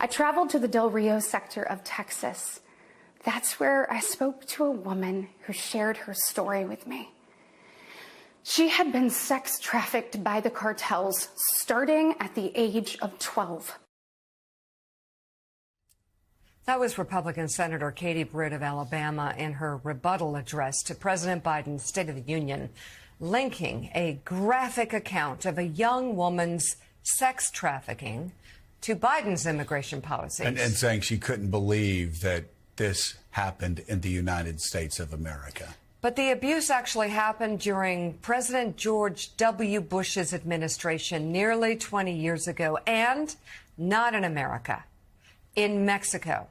I traveled to the Del Rio sector of Texas. That's where I spoke to a woman who shared her story with me. She had been sex trafficked by the cartels starting at the age of 12. That was Republican Senator Katie Britt of Alabama in her rebuttal address to President Biden's State of the Union, linking a graphic account of a young woman's sex trafficking to Biden's immigration policies. And saying she couldn't believe that this happened in the United States of America. But the abuse actually happened during President George W. Bush's administration nearly 20 years ago, and not in America, in Mexico.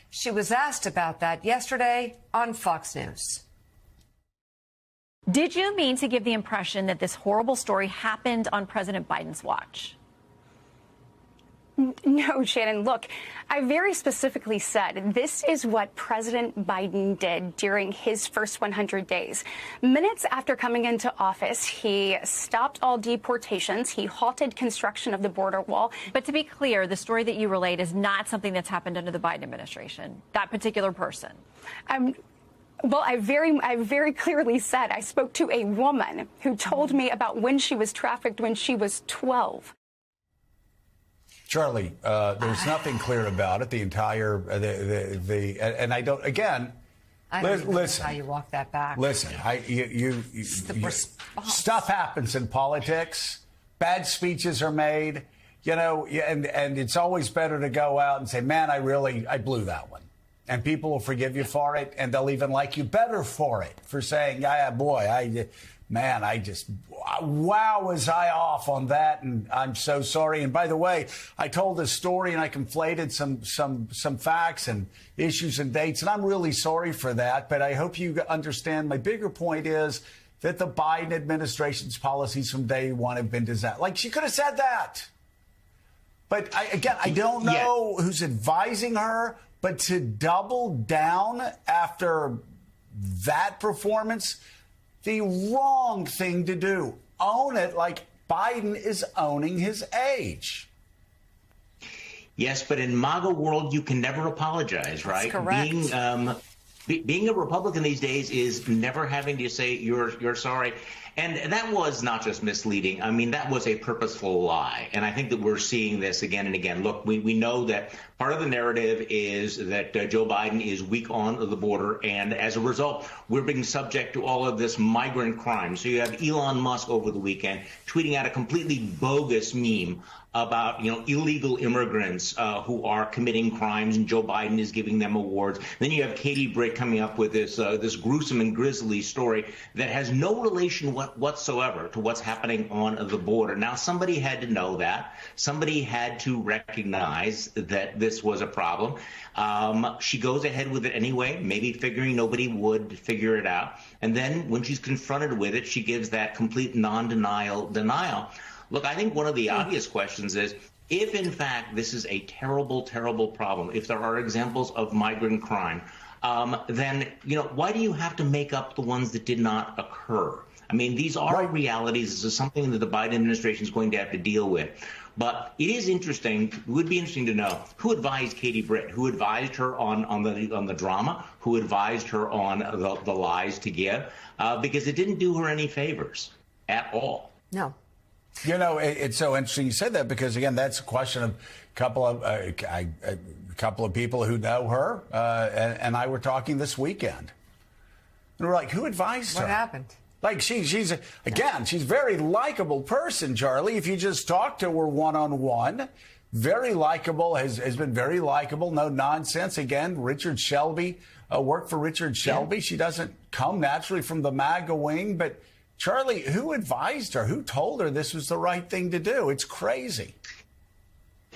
She was asked about that yesterday on Fox News. Did you mean to give the impression that this horrible story happened on President Biden's watch? No, Shannon, look, I very specifically said this is what President Biden did during his first 100 days. Minutes after coming into office, he stopped all deportations. He halted construction of the border wall. But to be clear, the story that you relayed is not something that's happened under the Biden administration, that particular person. Well, I very clearly said I spoke to a woman who told me about when she was trafficked when she was 12. Charlie, there's nothing clear about it. The entire, and I don't, again, I don't even know listen. how you walk that back. Listen, stuff happens in politics. Bad speeches are made, you know, and it's always better to go out and say, man, I blew that one. And people will forgive you for it, and they'll even like you better for it, for saying, yeah, boy, wow, was I off on that, and I'm so sorry. And by the way, I told this story and I conflated some facts and issues and dates, and I'm really sorry for that. But I hope you understand my bigger point is that the Biden administration's policies from day one have been designed. Like, she could have said that. But I don't know who's advising her, but to double down after that performance, the wrong thing to do. Own it like Biden is owning his age. Yes, but in MAGA world, you can never apologize, right? That's correct. Being a Republican these days is never having to say you're sorry. And that was not just misleading. I mean, that was a purposeful lie. And I think that we're seeing this again and again. Look, we know that part of the narrative is that Joe Biden is weak on the border. And as a result, we're being subject to all of this migrant crime. So you have Elon Musk over the weekend tweeting out a completely bogus meme about, illegal immigrants who are committing crimes, and Joe Biden is giving them awards. Then you have Katie Britt coming up with this gruesome and grisly story that has no relation whatsoever to what's happening on the border. Now, somebody had to know that. Somebody had to recognize that this was a problem. She goes ahead with it anyway, maybe figuring nobody would figure it out. And then when she's confronted with it, she gives that complete denial. Look, I think one of the obvious questions is, if in fact this is a terrible, terrible problem, if there are examples of migrant crime, then, why do you have to make up the ones that did not occur? I mean, these are realities. This is something that the Biden administration is going to have to deal with. But it is interesting. It would be interesting to know who advised Katie Britt, who advised her on the drama, who advised her on the lies to give, because it didn't do her any favors at all. No. It's so interesting you said that, because, again, that's a question of a couple of people who know her, and I were talking this weekend. And we're like, who advised her? What happened? Like, she's a very likable person, Charlie. If you just talk to her one-on-one, very likable, has been very likable, no nonsense. Again, Richard Shelby, worked for Richard Shelby. Yeah. She doesn't come naturally from the MAGA wing, but Charlie, who advised her? Who told her this was the right thing to do? It's crazy.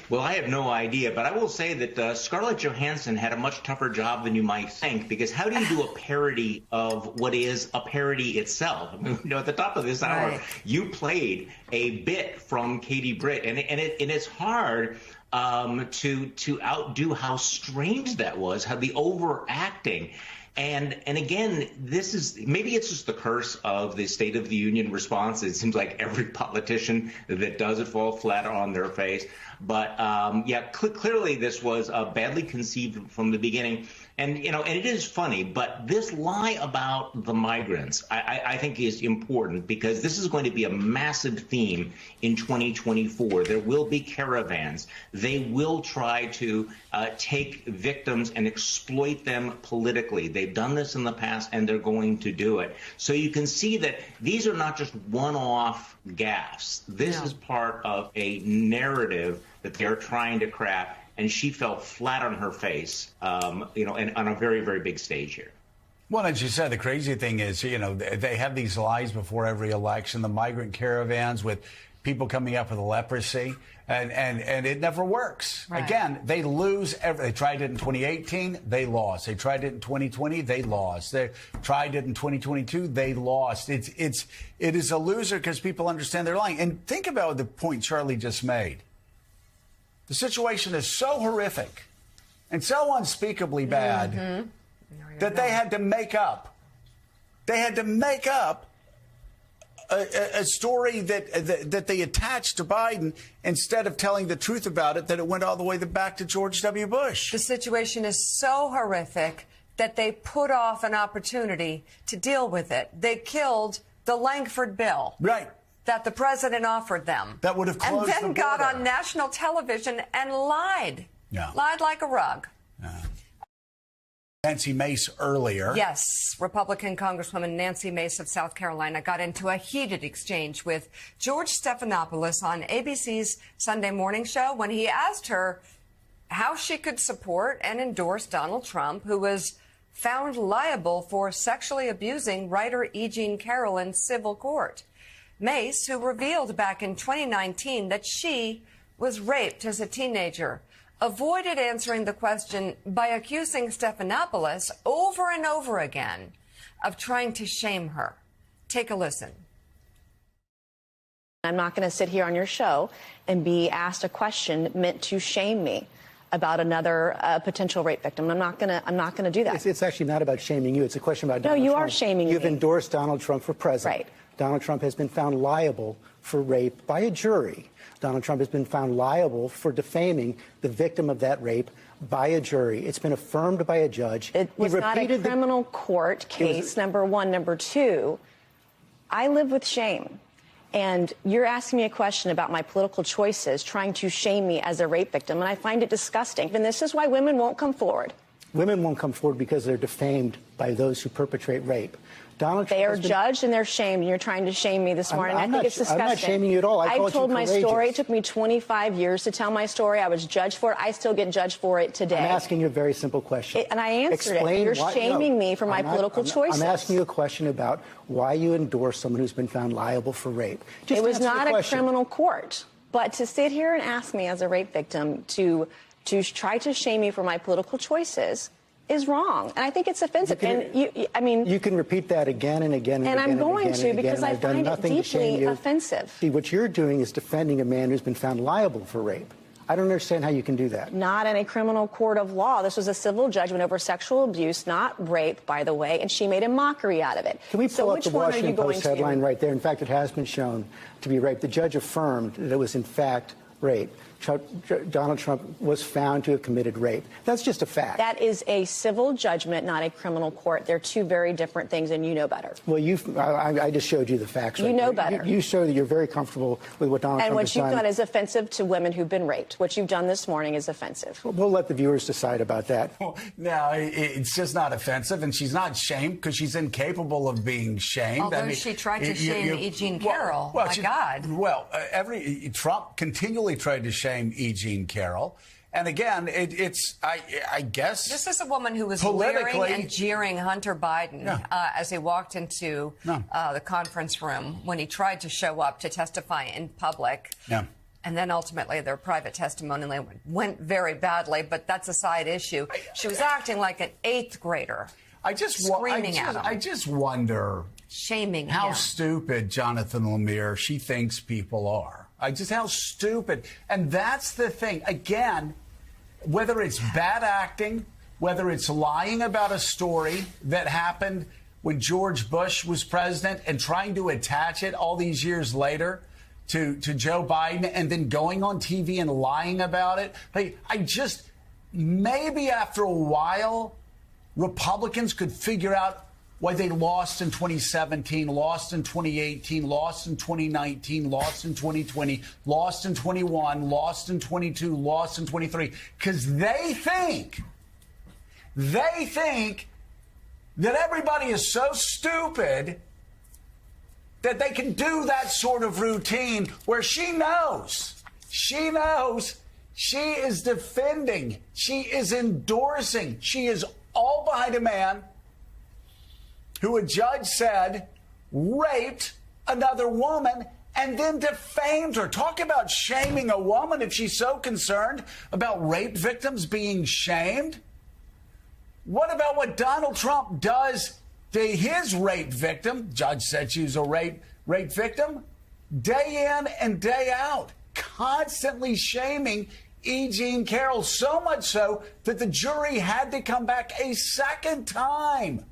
Well, I have no idea, but I will say that Scarlett Johansson had a much tougher job than you might think, because how do you do a parody of what is a parody itself? I mean, at the top of this hour, you played a bit from Katie Britt, and it's hard to outdo how strange that was, how the overacting. And again, this is maybe it's just the curse of the State of the Union response. It seems like every politician that does it fall flat on their face. But yeah, clearly this was badly conceived from the beginning. And, you know, and it is funny, but this lie about the migrants, I think is important because this is going to be a massive theme in 2024. There will be caravans. They will try to take victims and exploit them politically. They've done this in the past and they're going to do it. So you can see that these are not just one-off gaffes. This is part of a narrative that they're trying to craft. And she fell flat on her face, you know, and on a very, very big stage here. Well, as you said, the crazy thing is, you know, they have these lies before every election, the migrant caravans with people coming up with leprosy, and it never works. Right. Again, they lose. They tried it in 2018, they lost. They tried it in 2020, they lost. They tried it in 2022, they lost. It is a loser because people understand they're lying. And think about the point Charlie just made. The situation is so horrific and so unspeakably bad that they had to make up. They had to make up a story that they attached to Biden instead of telling the truth about it, that it went all the way back to George W. Bush. The situation is so horrific that they put off an opportunity to deal with it. They killed the Langford bill. Right. That the president offered them. That would have closed and then the got border. on national television and lied. Yeah. Lied like a rug. Nancy Mace earlier. Yes, Republican Congresswoman Nancy Mace of South Carolina got into a heated exchange with George Stephanopoulos on ABC's Sunday Morning Show when he asked her how she could support and endorse Donald Trump, who was found liable for sexually abusing writer E. Jean Carroll in civil court. Mace, who revealed back in 2019 that she was raped as a teenager, avoided answering the question by accusing Stephanopoulos over and over again of trying to shame her. Take a listen. I'm not going to sit here on your show and be asked a question meant to shame me about another potential rape victim. I'm not going to do that. It's actually not about shaming you. It's a question about Donald Trump. No, you Trump. are shaming me. You've endorsed Donald Trump for president. Right. Donald Trump has been found liable for rape by a jury. Donald Trump has been found liable for defaming the victim of that rape by a jury. It's been affirmed by a judge. It was not a criminal court case, number one. Number two, I live with shame. And you're asking me a question about my political choices, trying to shame me as a rape victim, and I find it disgusting. And this is why women won't come forward. Women won't come forward because they're defamed by those who perpetrate rape. Donald Trump they are judged and they're shamed, and you're trying to shame me this morning. I think it's disgusting. I'm not shaming you at all. I told my story. It took me 25 years to tell my story. I was judged for it. I still get judged for it today. I'm asking you a very simple question. And I answered it. You're shaming me for my political choices. I'm asking you a question about why you endorse someone who's been found liable for rape. Just it was not a criminal court. But to sit here and ask me as a rape victim to try to shame me for my political choices is wrong, and I think it's offensive. You can repeat that again and again and again. And I'm going to because I I've done find it nothing to shame deeply you. offensive. See, what you're doing is defending a man who's been found liable for rape. I don't understand how you can do that. Not in a criminal court of law. This was a civil judgment over sexual abuse, not rape, by the way, and she made a mockery out of it. Can we pull up the Washington Post headline to? right there? In fact, it has been shown to be rape. The judge affirmed that it was, in fact, rape. Donald Trump was found to have committed rape. That's just a fact. That is a civil judgment, not a criminal court. They're two very different things, and you know better. Well, I just showed you the facts. You know better. You show that you're very comfortable with what Donald Trump has done. And what you've done is offensive to women who've been raped. What you've done this morning is offensive. We'll let the viewers decide about that. No, it's just not offensive, and she's not shamed because she's incapable of being shamed. Although she tried to shame E. Jean Carroll. My God. Well, Trump continually tried to shame E. Jean Carroll. And again, I guess... This is a woman who was leering and jeering Hunter Biden as he walked into the conference room when he tried to show up to testify in public. Yeah. And then ultimately their private testimony went very badly, but that's a side issue. She was acting like an 8th grader. Screaming at him. I just wonder... Shaming how him. stupid Jonathan Lemire she thinks people are. How stupid. And that's the thing. Again, whether it's bad acting, whether it's lying about a story that happened when George Bush was president and trying to attach it all these years later to Joe Biden and then going on TV and lying about it. Like, maybe after a while, Republicans could figure out why they lost in 2017, lost in 2018, lost in 2019, lost in 2020, lost in 21, lost in 22, lost in 23. Because they think that everybody is so stupid that they can do that sort of routine where she knows, she is defending, she is endorsing, she is all behind a man who a judge said raped another woman and then defamed her. Talk about shaming a woman if she's so concerned about rape victims being shamed. What about what Donald Trump does to his rape victim? Judge said she was a rape victim. Day in and day out, constantly shaming E. Jean Carroll, so much so that the jury had to come back a second time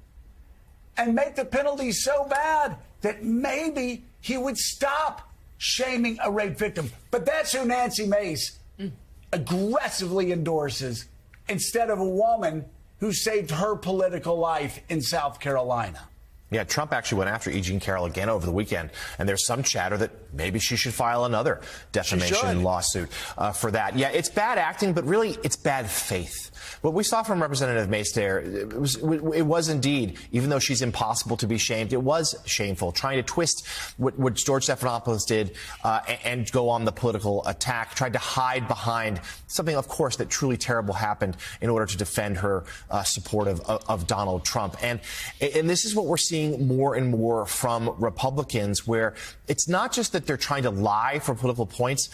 and make the penalty so bad that maybe he would stop shaming a rape victim. But that's who Nancy Mace aggressively endorses instead of a woman who saved her political life in South Carolina. Yeah, Trump actually went after E. Jean Carroll again over the weekend, and there's some chatter that maybe she should file another defamation lawsuit for that. Yeah, it's bad acting, but really it's bad faith. What we saw from Representative Mace there, it was indeed, even though she's impossible to be shamed, it was shameful, trying to twist what George Stephanopoulos did and go on the political attack, tried to hide behind something, of course, that truly terrible happened in order to defend her support of Donald Trump. And this is what we're seeing more and more from Republicans, where it's not just that they're trying to lie for political points.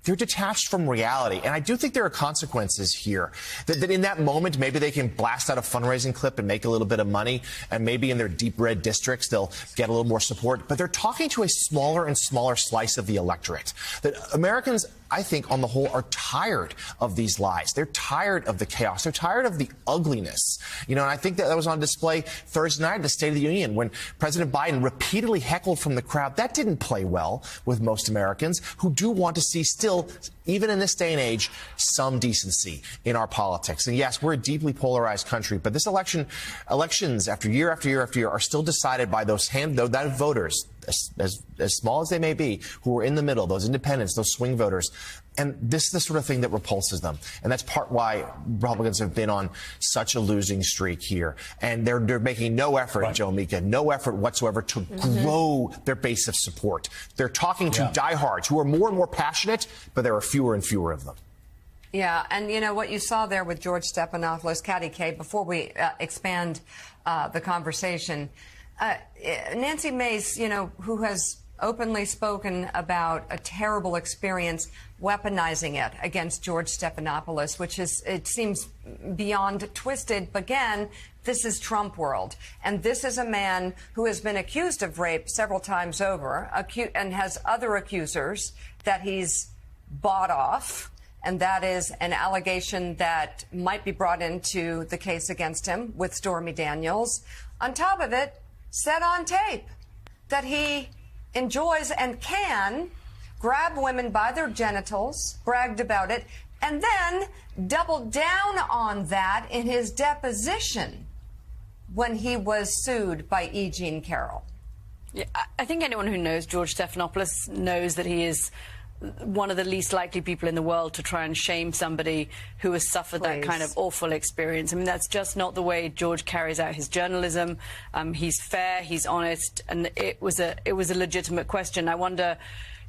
They're detached from reality. And I do think there are consequences here. That in that moment, maybe they can blast out a fundraising clip and make a little bit of money. And maybe in their deep red districts, they'll get a little more support. But they're talking to a smaller and smaller slice of the electorate. That Americans, I think, on the whole, are tired of these lies. They're tired of the chaos. They're tired of the ugliness. You know, and I think that was on display Thursday night at the State of the Union when President Biden repeatedly heckled from the crowd. That didn't play well with most Americans who do want to see still, even in this day and age, some decency in our politics. And yes, we're a deeply polarized country, but this elections after year after year after year are still decided by those voters, as small as they may be, who are in the middle, those independents, those swing voters. And this is the sort of thing that repulses them. And that's part why Republicans have been on such a losing streak here. And they're making no effort, Joe Mika, no effort whatsoever to grow their base of support. They're talking to diehards who are more and more passionate, but there are fewer and fewer of them. Yeah, and you know what you saw there with George Stephanopoulos, Katty Kay, before we expand the conversation, Nancy Mace, you know, who has openly spoken about a terrible experience, weaponizing it against George Stephanopoulos, which is, it seems beyond twisted. But again, this is Trump world. And this is a man who has been accused of rape several times over and has other accusers that he's bought off. And that is an allegation that might be brought into the case against him with Stormy Daniels. On top of it, said on tape that he enjoys and can grab women by their genitals, bragged about it, and then doubled down on that in his deposition when he was sued by E. Jean Carroll. Yeah, I think anyone who knows George Stephanopoulos knows that he is one of the least likely people in the world to try and shame somebody who has suffered that kind of awful experience. I mean, that's just not the way George carries out his journalism. He's fair, he's honest, and it was a legitimate question. I wonder,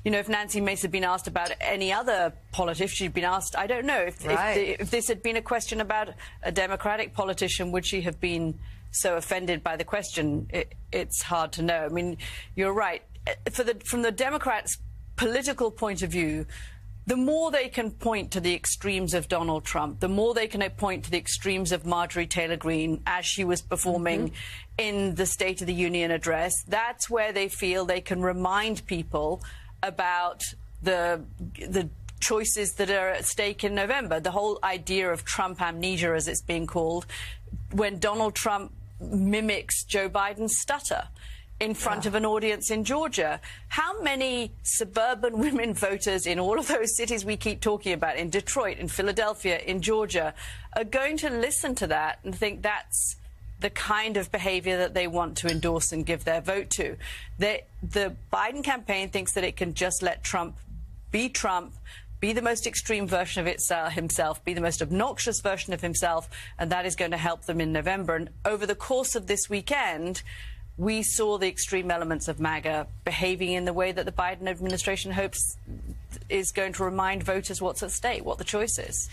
you know, if Nancy Mace had been asked about any other politician, if she'd been asked, I don't know, if this had been a question about a Democratic politician, would she have been so offended by the question? It's hard to know. I mean, you're right. From the Democrats' political point of view, the more they can point to the extremes of Donald Trump, the more they can point to the extremes of Marjorie Taylor Greene as she was performing in the State of the Union address, that's where they feel they can remind people about the choices that are at stake in November. The whole idea of Trump amnesia, as it's being called, when Donald Trump mimics Joe Biden's stutter in front of an audience in Georgia. How many suburban women voters in all of those cities we keep talking about, in Detroit, in Philadelphia, in Georgia, are going to listen to that and think that's the kind of behavior that they want to endorse and give their vote to? The Biden campaign thinks that it can just let Trump, be the most extreme version of himself, be the most obnoxious version of himself, and that is going to help them in November. And over the course of this weekend, we saw the extreme elements of MAGA behaving in the way that the Biden administration hopes is going to remind voters what's at stake, what the choice is.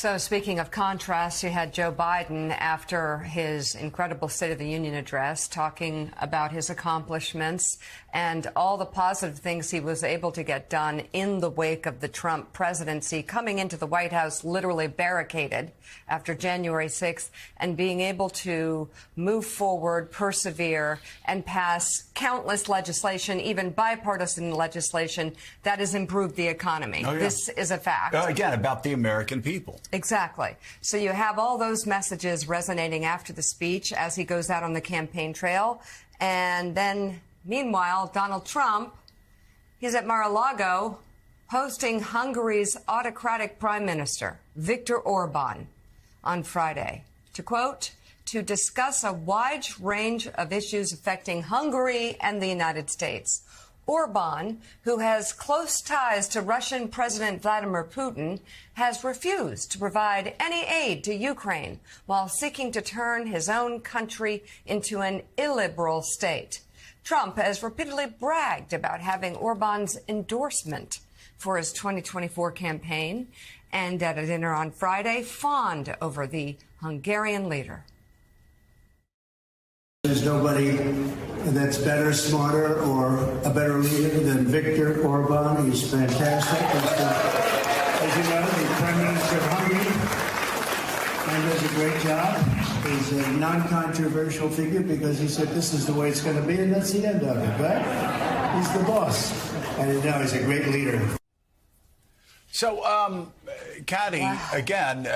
So speaking of contrast, you had Joe Biden after his incredible State of the Union address talking about his accomplishments and all the positive things he was able to get done in the wake of the Trump presidency, coming into the White House literally barricaded after January 6th and being able to move forward, persevere, and pass countless legislation, even bipartisan legislation, that has improved the economy. Oh, yeah. This is a fact. Again, about the American people. Exactly. So you have all those messages resonating after the speech as he goes out on the campaign trail. And then, meanwhile, Donald Trump, he's at Mar-a-Lago hosting Hungary's autocratic prime minister, Viktor Orban, on Friday. To quote, to discuss a wide range of issues affecting Hungary and the United States. Orban, who has close ties to Russian President Vladimir Putin, has refused to provide any aid to Ukraine while seeking to turn his own country into an illiberal state. Trump has repeatedly bragged about having Orban's endorsement for his 2024 campaign, and at a dinner on Friday, fawned over the Hungarian leader. There's nobody that's better, smarter, or a better leader than Viktor Orban. He's fantastic. As you know, the Prime Minister of Hungary and does a great job. He's a non-controversial figure because he said this is the way it's going to be, and that's the end of it, right? He's the boss. And you know, he's a great leader. So, Kathy, again,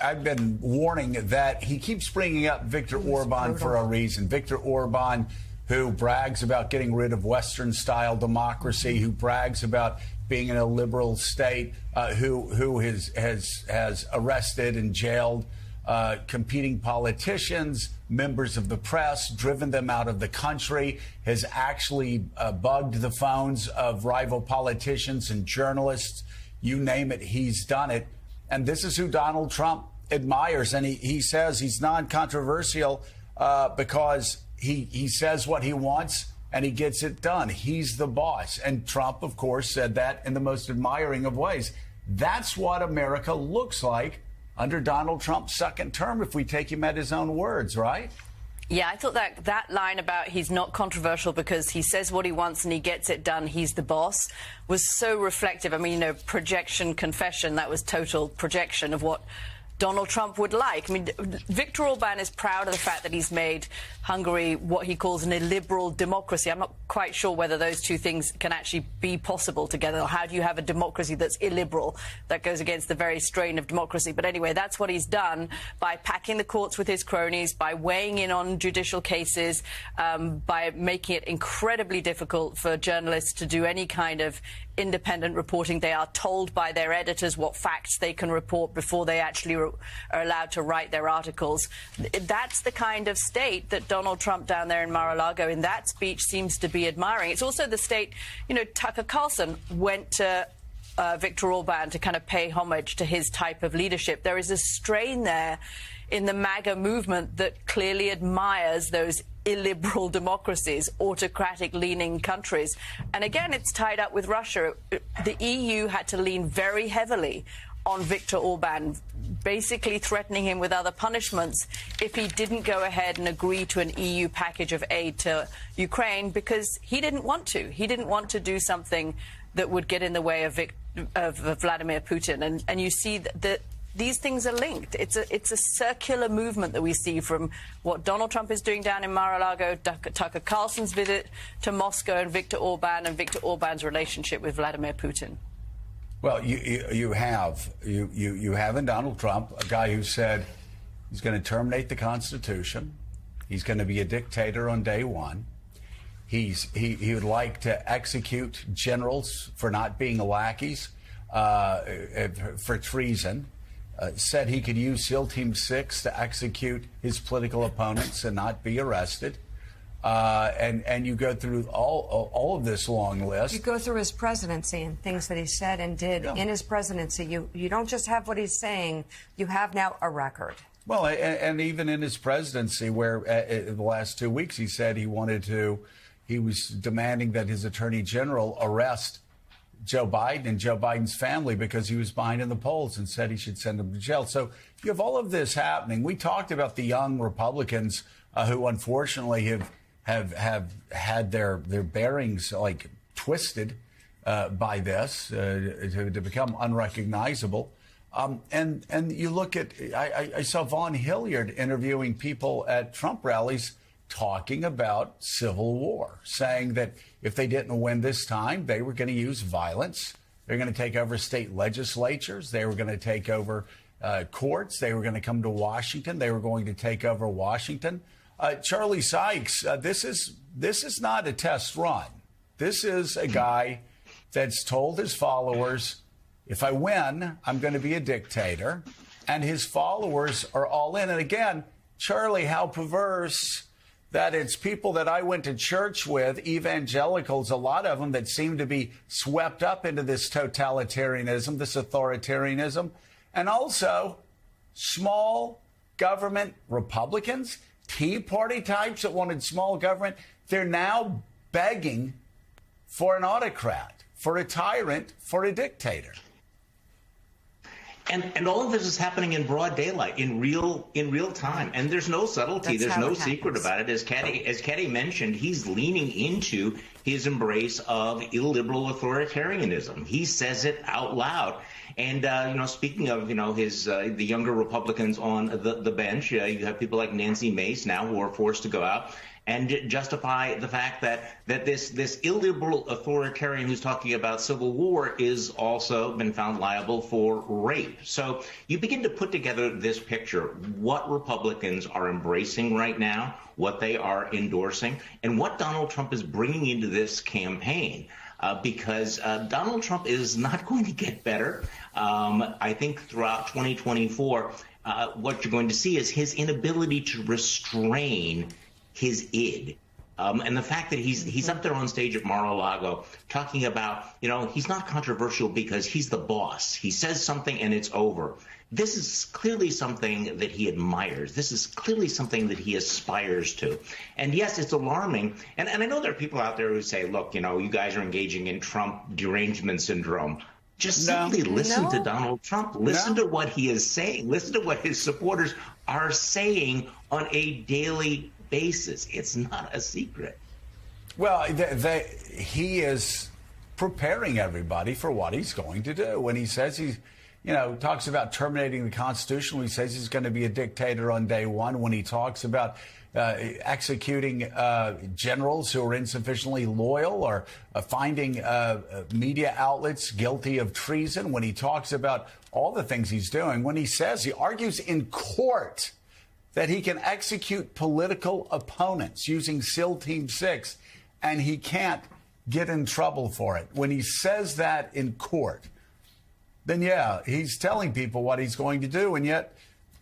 I've been warning that he keeps bringing up Viktor Orban for a reason. Viktor Orban, who brags about getting rid of Western-style democracy, who brags about being in a liberal state, who has arrested and jailed competing politicians, members of the press, driven them out of the country, has actually bugged the phones of rival politicians and journalists. You name it, he's done it. And this is who Donald Trump admires. And he says he's non-controversial because he says what he wants and he gets it done. He's the boss. And Trump, of course, said that in the most admiring of ways. That's what America looks like under Donald Trump's second term, if we take him at his own words, right? Yeah, I thought that line about he's not controversial because he says what he wants and he gets it done, he's the boss, was so reflective. I mean, you know, projection, confession, that was total projection of what Donald Trump would like. I mean, Viktor Orban is proud of the fact that he's made Hungary what he calls an illiberal democracy. I'm not quite sure whether those two things can actually be possible together. Or how do you have a democracy that's illiberal? That goes against the very strain of democracy. But anyway, that's what he's done by packing the courts with his cronies, by weighing in on judicial cases, by making it incredibly difficult for journalists to do any kind of independent reporting. They are told by their editors what facts they can report before they actually are allowed to write their articles. That's the kind of state that Donald Trump down there in Mar-a-Lago in that speech seems to be admiring. It's also the state, you know, Tucker Carlson went to Viktor Orban to kind of pay homage to his type of leadership. There is a strain there in the MAGA movement that clearly admires those illiberal democracies, autocratic-leaning countries. And again, it's tied up with Russia. The EU had to lean very heavily on Viktor Orban, basically threatening him with other punishments if he didn't go ahead and agree to an EU package of aid to Ukraine, because he didn't want to. He didn't want to do something that would get in the way of Vladimir Putin. And you see that these things are linked. It's a circular movement that we see from what Donald Trump is doing down in Mar-a-Lago, Tucker Carlson's visit to Moscow, and Viktor Orban's relationship with Vladimir Putin. Well, you have in Donald Trump a guy who said he's going to terminate the Constitution. He's going to be a dictator on day one. He would like to execute generals for not being lackeys, for treason. Said he could use SEAL Team 6 to execute his political opponents and not be arrested. And you go through all of this long list. You go through his presidency and things that he said and did in his presidency. You don't just have what he's saying. You have now a record. Well, and even in his presidency, where in the last 2 weeks he said he was demanding that his attorney general arrest Joe Biden and Joe Biden's family because he was behind in the polls, and said he should send them to jail. So you have all of this happening. We talked about the young Republicans who unfortunately have had their bearings like twisted by this to become unrecognizable. And you look at, I saw Vaughn Hilliard interviewing people at Trump rallies talking about civil war, saying that if they didn't win this time, they were going to use violence. They're going to take over state legislatures. They were going to take over courts. They were going to come to Washington. They were going to take over Washington. Charlie Sykes, this is not a test run. This is a guy that's told his followers, if I win, I'm going to be a dictator. And his followers are all in. And again, Charlie, how perverse that it's people that I went to church with, evangelicals, a lot of them that seem to be swept up into this totalitarianism, this authoritarianism, and also small government Republicans, Tea Party types that wanted small government. They're now begging for an autocrat, for a tyrant, for a dictator. And all of this is happening in broad daylight, in real time. And there's no subtlety. There's no secret about it. As Katie mentioned, he's leaning into his embrace of illiberal authoritarianism. He says it out loud. And, speaking of, the younger Republicans on the bench, you have people like Nancy Mace now who are forced to go out and justify the fact that this illiberal authoritarian who's talking about civil war is also been found liable for rape. So you begin to put together this picture, what Republicans are embracing right now, what they are endorsing, and what Donald Trump is bringing into this campaign. Because Donald Trump is not going to get better. I think throughout 2024, what you're going to see is his inability to restrain his id. And the fact that he's up there on stage at Mar-a-Lago talking about, he's not controversial because he's the boss. He says something and it's over. This is clearly something that he admires. This is clearly something that he aspires to. And yes, it's alarming. And I know there are people out there who say, look, you guys are engaging in Trump derangement syndrome. Just simply listen to Donald Trump. Listen to what he is saying. Listen to what his supporters are saying on a daily basis. It's not a secret. Well, he is preparing everybody for what he's going to do. When he says he's, talks about terminating the Constitution, when he says he's going to be a dictator on day one, when he talks about executing generals who are insufficiently loyal, or finding media outlets guilty of treason, when he talks about all the things he's doing, when he says, he argues in court that he can execute political opponents using SEAL Team 6, and he can't get in trouble for it. When he says that in court, then he's telling people what he's going to do, and yet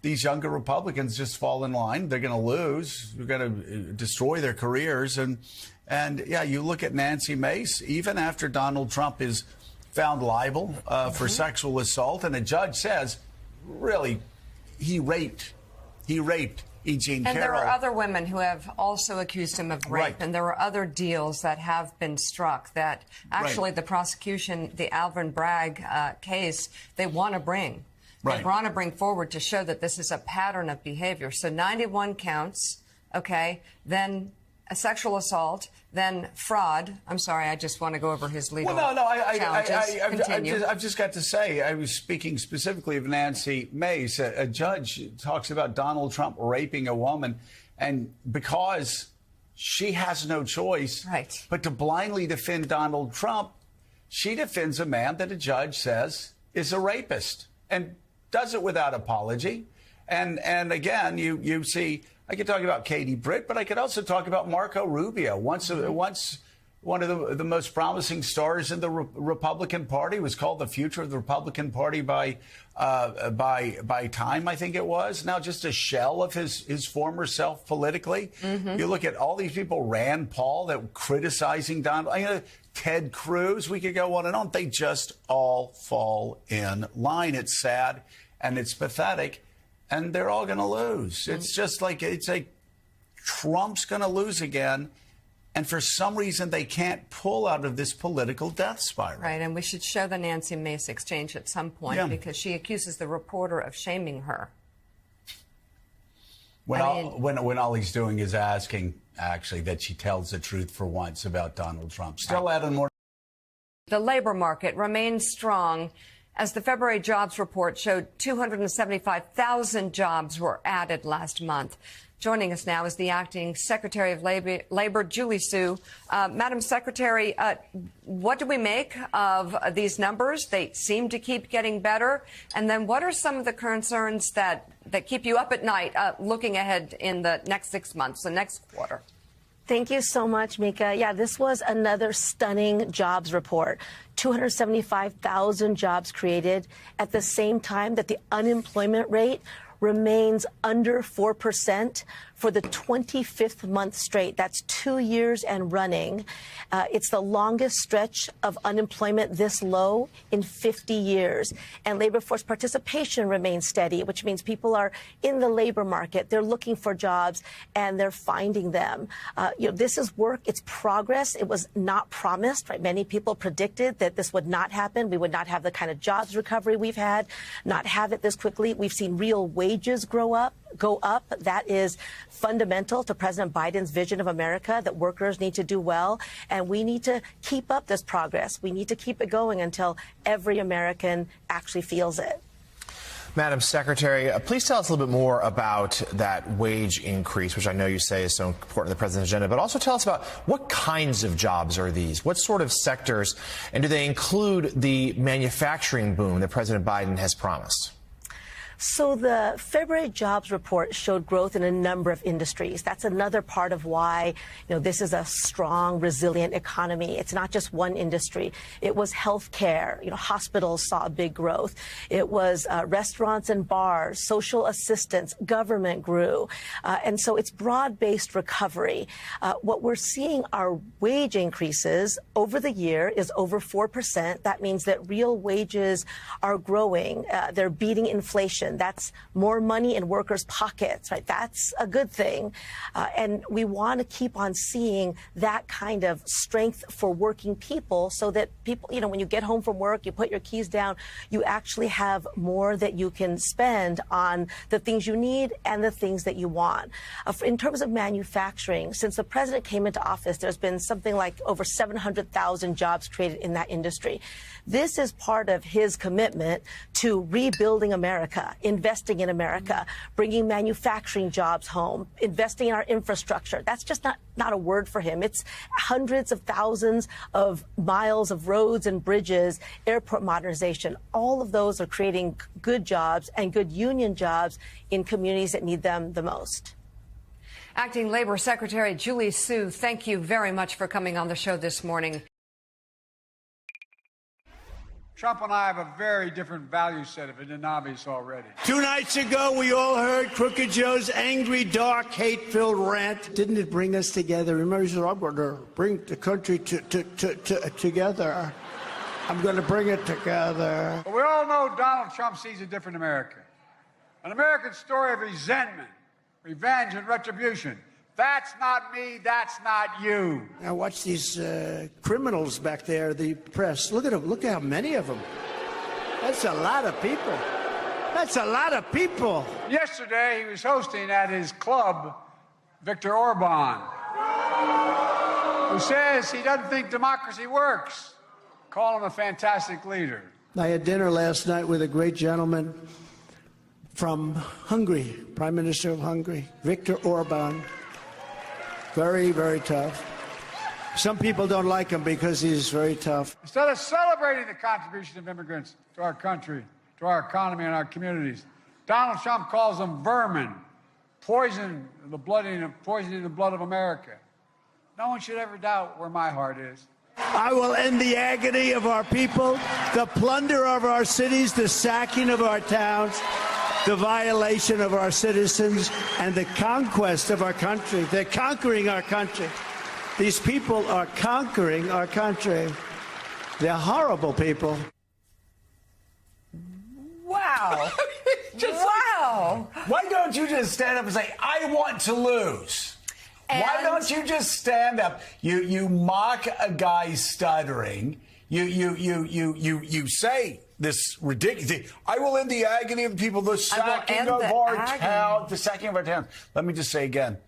these younger Republicans just fall in line. They're going to lose. They're going to destroy their careers. And you look at Nancy Mace, even after Donald Trump is found liable for sexual assault, and a judge says, really, he raped E. Jean Carroll. And there are other women who have also accused him of rape. Right. And there are other deals that have been struck that actually the prosecution, the Alvin Bragg case, they want to bring. They want to bring forward to show that this is a pattern of behavior. So 91 counts, then a sexual assault, then fraud. I'm sorry, I just want to go over his legal challenges. I've just got to say, I was speaking specifically of Nancy Mace. A judge talks about Donald Trump raping a woman, and because she has no choice but to blindly defend Donald Trump, she defends a man that a judge says is a rapist and does it without apology. And again, you see, I could talk about Katie Britt, but I could also talk about Marco Rubio. Once one of the most promising stars in the Republican Party, was called the future of the Republican Party by Time, I think it was. Now just a shell of his former self politically. You look at all these people, Rand Paul, that were criticizing Donald, Ted Cruz, we could go on and on. They just all fall in line. It's sad and it's pathetic, and they're all going to lose. It's just like Trump's going to lose again. And for some reason, they can't pull out of this political death spiral. Right, and we should show the Nancy Mace exchange at some point because she accuses the reporter of shaming her. When all he's doing is asking, actually, that she tells the truth for once about Donald Trump. Still adding more. The labor market remains strong as the February jobs report showed 275,000 jobs were added last month. Joining us now is the acting Secretary of Labor, Julie Su. Madam Secretary, what do we make of these numbers? They seem to keep getting better. And then what are some of the concerns that keep you up at night looking ahead in the next 6 months, the next quarter? Thank you so much, Mika. Yeah, this was another stunning jobs report. 275,000 jobs created at the same time that the unemployment rate remains under 4% for the 25th month straight. That's 2 years and running. It's the longest stretch of unemployment this low in 50 years. And labor force participation remains steady, which means people are in the labor market. They're looking for jobs and they're finding them. This is work. It's progress. It was not promised, right? Many people predicted that this would not happen. We would not have the kind of jobs recovery we've had, not have it this quickly. We've seen real wages go up. That is fundamental to President Biden's vision of America, that workers need to do well, and we need to keep up this progress. We need to keep it going until every American actually feels it. Madam Secretary, please tell us a little bit more about that wage increase, which I know you say is so important to the president's agenda, but also tell us about what kinds of jobs are these? What sort of sectors, and do they include the manufacturing boom that President Biden has promised? So the February jobs report showed growth in a number of industries. That's another part of why, this is a strong, resilient economy. It's not just one industry. It was healthcare. Hospitals saw a big growth. It was restaurants and bars, social assistance, government grew. And so it's broad-based recovery. What we're seeing are wage increases over the year is over 4%. That means that real wages are growing. They're beating inflation. That's more money in workers' pockets, right? That's a good thing. And we want to keep on seeing that kind of strength for working people so that people, when you get home from work, you put your keys down, you actually have more that you can spend on the things you need and the things that you want. In terms of manufacturing, since the president came into office, there's been something like over 700,000 jobs created in that industry. This is part of his commitment to rebuilding America, investing in America, bringing manufacturing jobs home, investing in our infrastructure. That's just not a word for him. It's hundreds of thousands of miles of roads and bridges, airport modernization. All of those are creating good jobs and good union jobs in communities that need them the most. Acting Labor Secretary Julie Su, thank you very much for coming on the show this morning. Trump and I have a very different value set, if it isn't obvious already. 2 nights ago, we all heard Crooked Joe's angry, dark, hate-filled rant. Didn't it bring us together? Remember, he said, I'm going to bring the country together. I'm going to bring it together. But we all know Donald Trump sees a different America. An American story of resentment, revenge, and retribution. That's not me, that's not you. Now watch these criminals back there, the press. Look at them, look at how many of them. That's a lot of people. That's a lot of people. Yesterday, he was hosting at his club Viktor Orban, who says he doesn't think democracy works. Call him a fantastic leader. I had dinner last night with a great gentleman from Hungary, Prime Minister of Hungary, Viktor Orban. Very, very tough. Some people don't like him because he's very tough. Instead of celebrating the contribution of immigrants to our country, to our economy and our communities, Donald Trump calls them vermin, poisoning the blood of America. No one should ever doubt where my heart is. I will end the agony of our people, the plunder of our cities, the sacking of our towns, the violation of our citizens, and the conquest of our country. They're conquering our country. These people are conquering our country. They're horrible people. Wow. Wow. Why don't you just stand up and say, I want to lose? Why don't you just stand up? You mock a guy stuttering. You say this ridiculous thing. I will end the agony of the people, the sacking of our town, the sacking of our town. Let me just say again.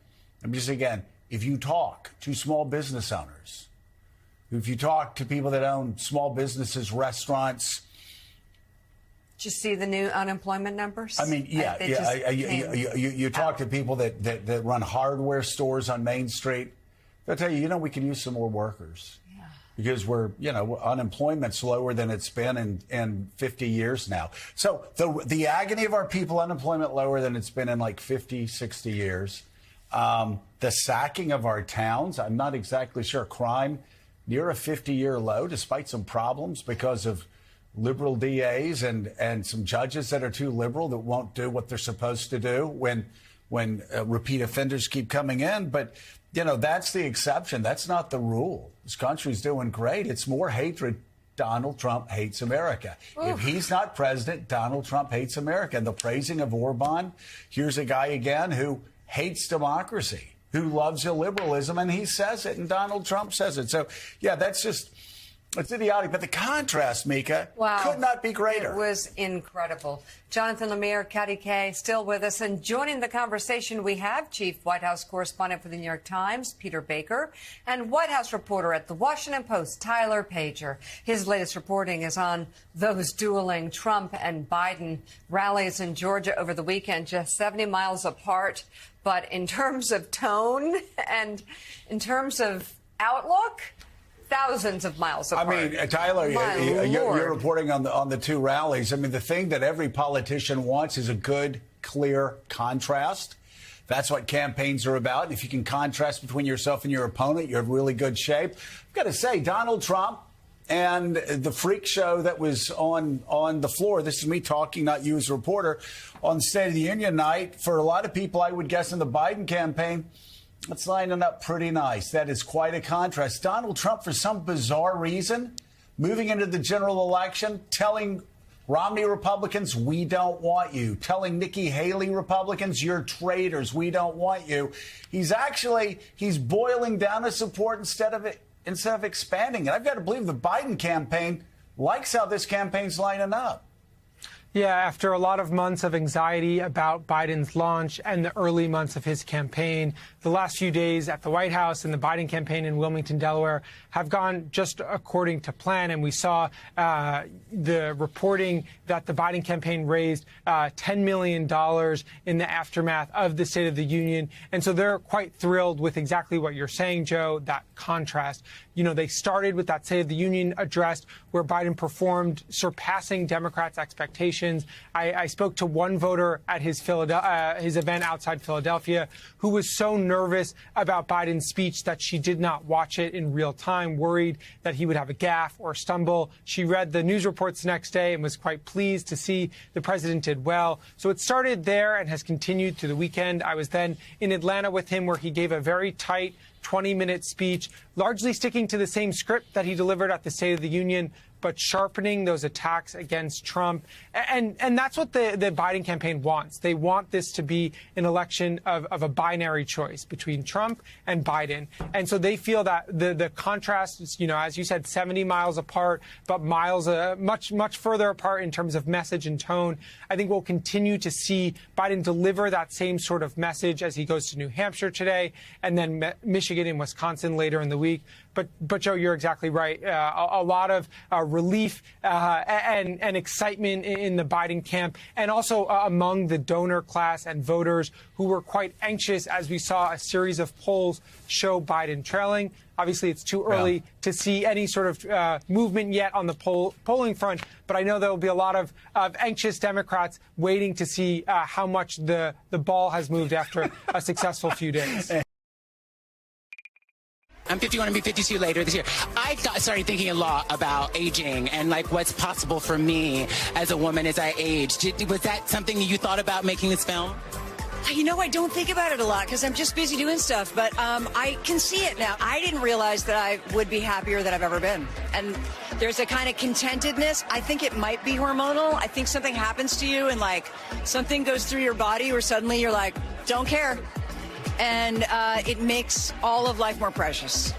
If you talk to small business owners, if you talk to people that own small businesses, restaurants. Did you see the new unemployment numbers? I mean, you talk to people that run hardware stores on Main Street. They'll tell you, we can use some more workers. Yeah. Because unemployment's lower than it's been in 50 years now. So the agony of our people, unemployment lower than it's been in like 50, 60 years. The sacking of our towns, I'm not exactly sure. Crime near a 50-year low, despite some problems because of liberal DAs and some judges that are too liberal that won't do what they're supposed to do when repeat offenders keep coming in. But, that's the exception. That's not the rule. This country's doing great. It's more hatred. Donald Trump hates America. Oof. If he's not president, Donald Trump hates America. And the praising of Orban, here's a guy again who hates democracy, who loves illiberalism, and he says it, and Donald Trump says it. So, it's idiotic. But the contrast, Mika, could not be greater. It was incredible. Jonathan Lemire, Katty Kay, still with us. And joining the conversation, we have Chief White House Correspondent for the New York Times, Peter Baker, and White House reporter at the Washington Post, Tyler Pager. His latest reporting is on those dueling Trump and Biden rallies in Georgia over the weekend, just 70 miles apart. But in terms of tone and in terms of outlook, thousands of miles apart. I mean, Tyler, you're reporting on the two rallies. I mean, the thing that every politician wants is a good, clear contrast. That's what campaigns are about. If you can contrast between yourself and your opponent, you're in really good shape. I've got to say, Donald Trump and the freak show that was on the floor, this is me talking, not you as a reporter, on State of the Union night, for a lot of people, I would guess, in the Biden campaign, it's lining up pretty nice. That is quite a contrast. Donald Trump, for some bizarre reason, moving into the general election, telling Romney Republicans, we don't want you. Telling Nikki Haley Republicans, you're traitors. We don't want you. He's boiling down his support instead of expanding it. I've got to believe the Biden campaign likes how this campaign's lining up. Yeah, after a lot of months of anxiety about Biden's launch and the early months of his campaign, the last few days at the White House and the Biden campaign in Wilmington, Delaware, have gone just according to plan. And we saw the reporting that the Biden campaign raised $10 million in the aftermath of the State of the Union. And so they're quite thrilled with exactly what you're saying, Joe, that contrast. They started with that State of the Union address where Biden performed, surpassing Democrats' expectations. I spoke to one voter at his event outside Philadelphia who was so nervous about Biden's speech that she did not watch it in real time, worried that he would have a gaffe or stumble. She read the news reports the next day and was quite pleased to see the president did well. So it started there and has continued through the weekend. I was then in Atlanta with him where he gave a very tight 20-minute speech, largely sticking to the same script that he delivered at the State of the Union, but sharpening those attacks against Trump. And that's what the Biden campaign wants. They want this to be an election of a binary choice between Trump and Biden. And so they feel that the contrast is, as you said, 70 miles apart, but miles much further apart in terms of message and tone. I think we'll continue to see Biden deliver that same sort of message as he goes to New Hampshire today and then Michigan and Wisconsin later in the week. But Joe, you're exactly right. A lot of relief and excitement in the Biden camp, and also among the donor class and voters who were quite anxious as we saw a series of polls show Biden trailing. Obviously, it's too early to see any sort of movement yet on the polling front, but I know there will be a lot of anxious Democrats waiting to see how much the ball has moved after a successful few days. I'm 51 and be 52 later this year. I started thinking a lot about aging and like what's possible for me as a woman as I age. Was that something you thought about making this film? You know, I don't think about it a lot because I'm just busy doing stuff, but I can see it now. I didn't realize that I would be happier than I've ever been. And there's a kind of contentedness. I think it might be hormonal. I think something happens to you and like something goes through your body where suddenly you're like, don't care. And it makes all of life more precious.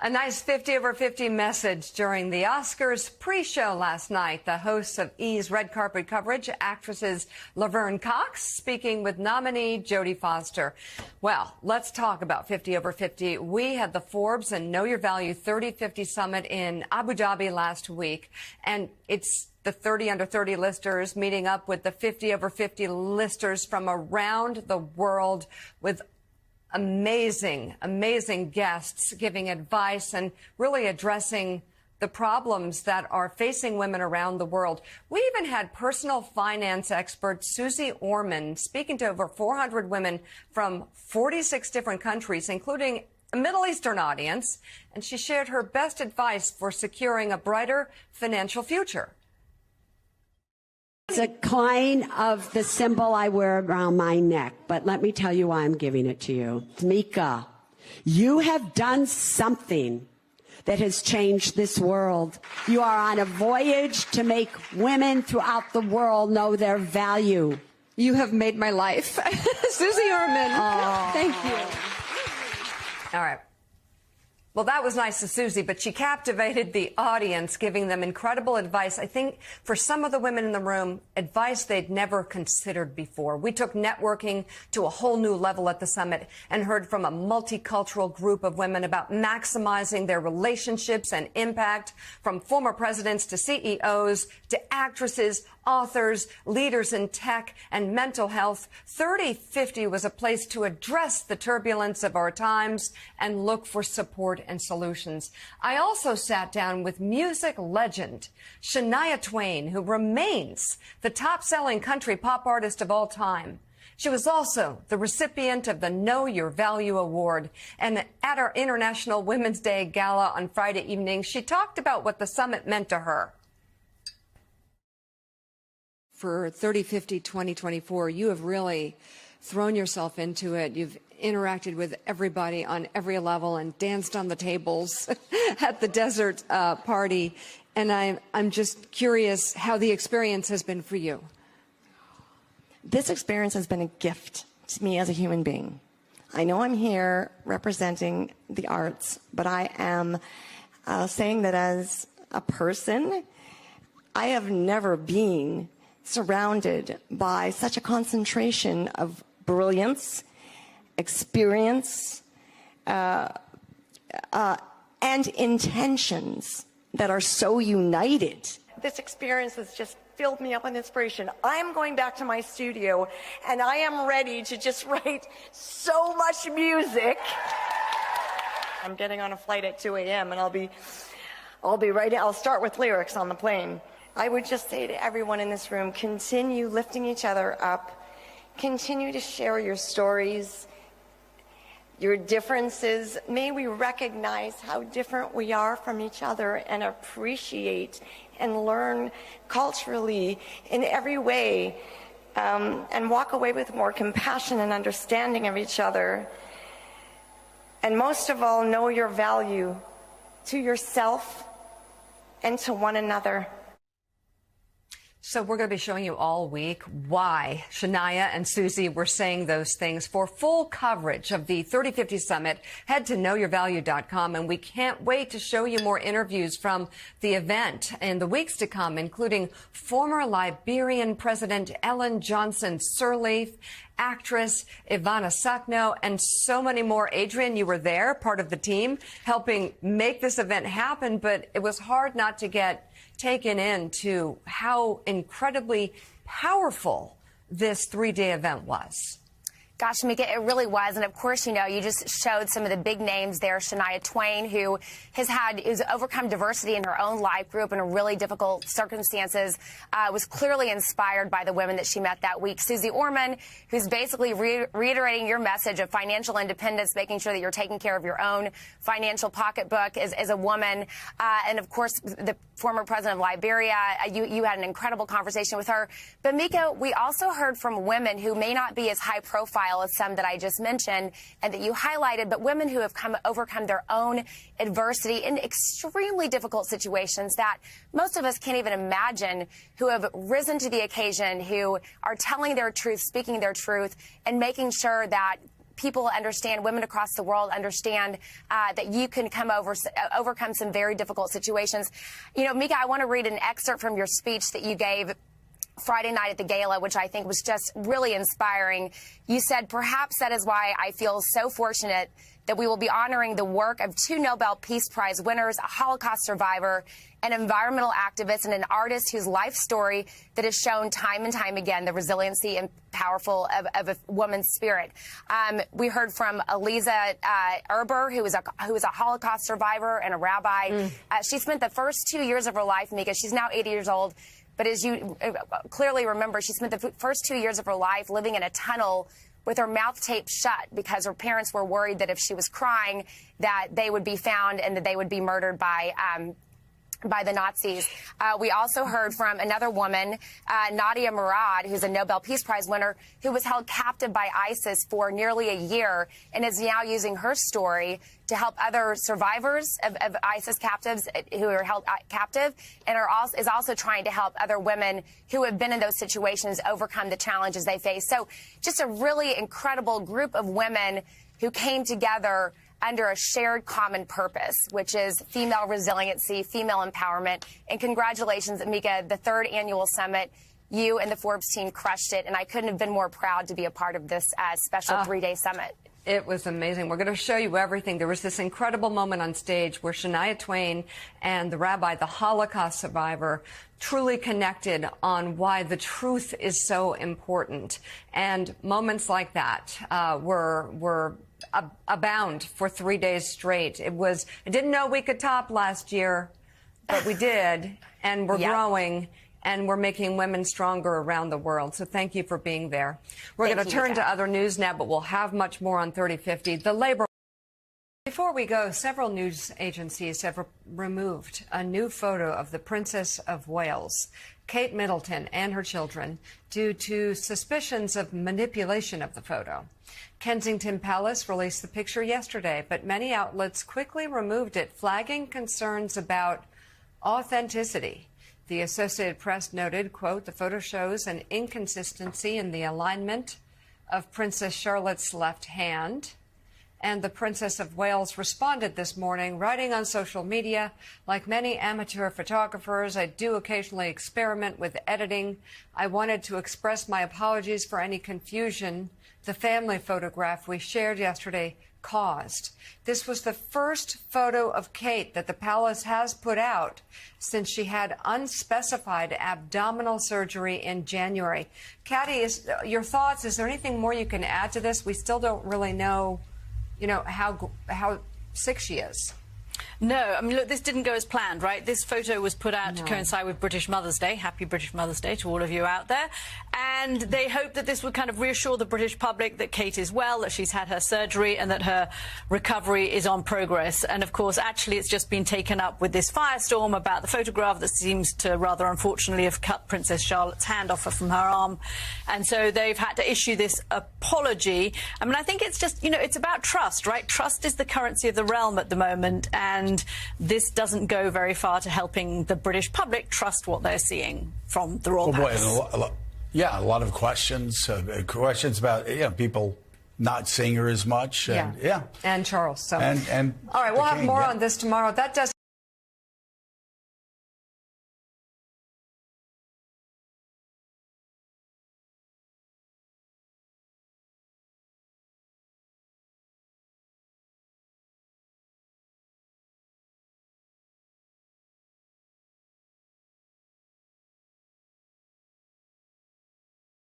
A nice 50 over 50 message during the Oscars pre-show last night. The hosts of E's red carpet coverage, actresses Laverne Cox speaking with nominee Jodie Foster. Well, let's talk about 50 over 50. We had the Forbes and Know Your Value 30-50 Summit in Abu Dhabi last week, and it's the 30 under 30 listers meeting up with the 50 over 50 listers from around the world with amazing guests giving advice and really addressing the problems that are facing women around the world. We even had personal finance expert Susie Orman speaking to over 400 women from 46 different countries, including a Middle Eastern audience, and she shared her best advice for securing a brighter financial future. It's a kind of the symbol I wear around my neck, but let me tell you why I'm giving it to you. Mika, you have done something that has changed this world. You are on a voyage to make women throughout the world know their value. You have made my life. Susie Orman. Oh. Thank you. All right. Well, that was nice of Susie, but she captivated the audience, giving them incredible advice. I think for some of the women in the room, advice they'd never considered before. We took networking to a whole new level at the summit and heard from a multicultural group of women about maximizing their relationships and impact, from former presidents to CEOs to actresses, authors, leaders in tech and mental health. 30-50 was a place to address the turbulence of our times and look for support and solutions. I also sat down with music legend Shania Twain, who remains the top-selling country pop artist of all time. She was also the recipient of the Know Your Value Award. And at our International Women's Day Gala on Friday evening, she talked about what the summit meant to her. For 30-50 2024, you have really thrown yourself into it. You've interacted with everybody on every level and danced on the tables at the desert party. And I'm just curious how the experience has been for you. This experience has been a gift to me as a human being. I know I'm here representing the arts, but I am saying that as a person, I have never been surrounded by such a concentration of brilliance, experience, and intentions that are so united. This experience has just filled me up with inspiration. I'm going back to my studio, and I am ready to just write so much music. I'm getting on a flight at 2 a.m., and I'll be ready. I'll start with lyrics on the plane. I would just say to everyone in this room, continue lifting each other up. Continue to share your stories, your differences. May we recognize how different we are from each other and appreciate and learn culturally in every way, and walk away with more compassion and understanding of each other. And most of all, know your value to yourself and to one another. So we're going to be showing you all week why Shania and Susie were saying those things. For full coverage of the 3050 Summit, head to knowyourvalue.com, and we can't wait to show you more interviews from the event in the weeks to come, including former Liberian President Ellen Johnson Sirleaf, actress Ivana Sakno, and so many more. Adrian, you were there, part of the team, helping make this event happen, but it was hard not to get taken into how incredibly powerful this three-day event was. Gosh, Mika, it really was. And of course, you know, you just showed some of the big names there. Shania Twain, who has overcome diversity in her own life, grew up in a really difficult circumstances, was clearly inspired by the women that she met that week. Susie Orman, who's basically reiterating your message of financial independence, making sure that you're taking care of your own financial pocketbook as a woman. And of course, the former president of Liberia, you had an incredible conversation with her. But Mika, we also heard from women who may not be as high profile as some that I just mentioned and that you highlighted, but women who have overcome their own adversity in extremely difficult situations that most of us can't even imagine, who have risen to the occasion, who are telling their truth, speaking their truth, and making sure that people understand, women across the world understand that you can overcome some very difficult situations. You know, Mika, I want to read an excerpt from your speech that you gave Friday night at the gala, which I think was just really inspiring. You said, perhaps that is why I feel so fortunate that we will be honoring the work of two Nobel Peace Prize winners, a Holocaust survivor, an environmental activist, and an artist whose life story that has shown time and time again the resiliency and powerful of a woman's spirit. We heard from Eliza Erber, who is a Holocaust survivor and a rabbi. She spent the first 2 years of her life, Mika, she's now 80 years old, but as you clearly remember, she spent the first 2 years of her life living in a tunnel with her mouth taped shut because her parents were worried that if she was crying, that they would be found and that they would be murdered by the Nazis. We also heard from another woman, Nadia Murad, who's a Nobel Peace Prize winner, who was held captive by ISIS for nearly a year and is now using her story to help other survivors of ISIS captives who are held captive, and is also trying to help other women who have been in those situations overcome the challenges they face. So just a really incredible group of women who came together under a shared common purpose, which is female resiliency, female empowerment. And congratulations, Mika, the third annual summit. You and the Forbes team crushed it, and I couldn't have been more proud to be a part of this special three-day summit. It was amazing. We're going to show you everything. There was this incredible moment on stage where Shania Twain and the rabbi, the Holocaust survivor, truly connected on why the truth is so important. And moments like that were abound for 3 days straight. I didn't know we could top last year, but we did, and we're growing, and we're making women stronger around the world. So thank you for being there. We're going to turn to other news now, but we'll have much more on 3050. The labor. Before we go, several news agencies have removed a new photo of the Princess of Wales, Kate Middleton, and her children due to suspicions of manipulation of the photo. Kensington Palace released the picture yesterday, but many outlets quickly removed it, flagging concerns about authenticity. The Associated Press noted, quote, the photo shows an inconsistency in the alignment of Princess Charlotte's left hand. And the Princess of Wales responded this morning, writing on social media, like many amateur photographers, I do occasionally experiment with editing. I wanted to express my apologies for any confusion the family photograph we shared yesterday caused. This was the first photo of Kate that the palace has put out since she had unspecified abdominal surgery in January. Katty, your thoughts? Is there anything more you can add to this? We still don't really know, how sick she is. No, I mean, look, this didn't go as planned, right? This photo was put out to coincide with British Mother's Day. Happy British Mother's Day to all of you out there. And they hope that this would kind of reassure the British public that Kate is well, that she's had her surgery, and that her recovery is on progress. And, of course, actually it's just been taken up with this firestorm about the photograph that seems to rather unfortunately have cut Princess Charlotte's hand off her from her arm. And so they've had to issue this apology. I mean, I think it's just, it's about trust, right? Trust is the currency of the realm at the moment, and this doesn't go very far to helping the British public trust what they're seeing from the Royal Palace. Yeah, a lot of questions about people not seeing her as much. And, and Charles. So. And all right, we'll have more on this tomorrow. That does.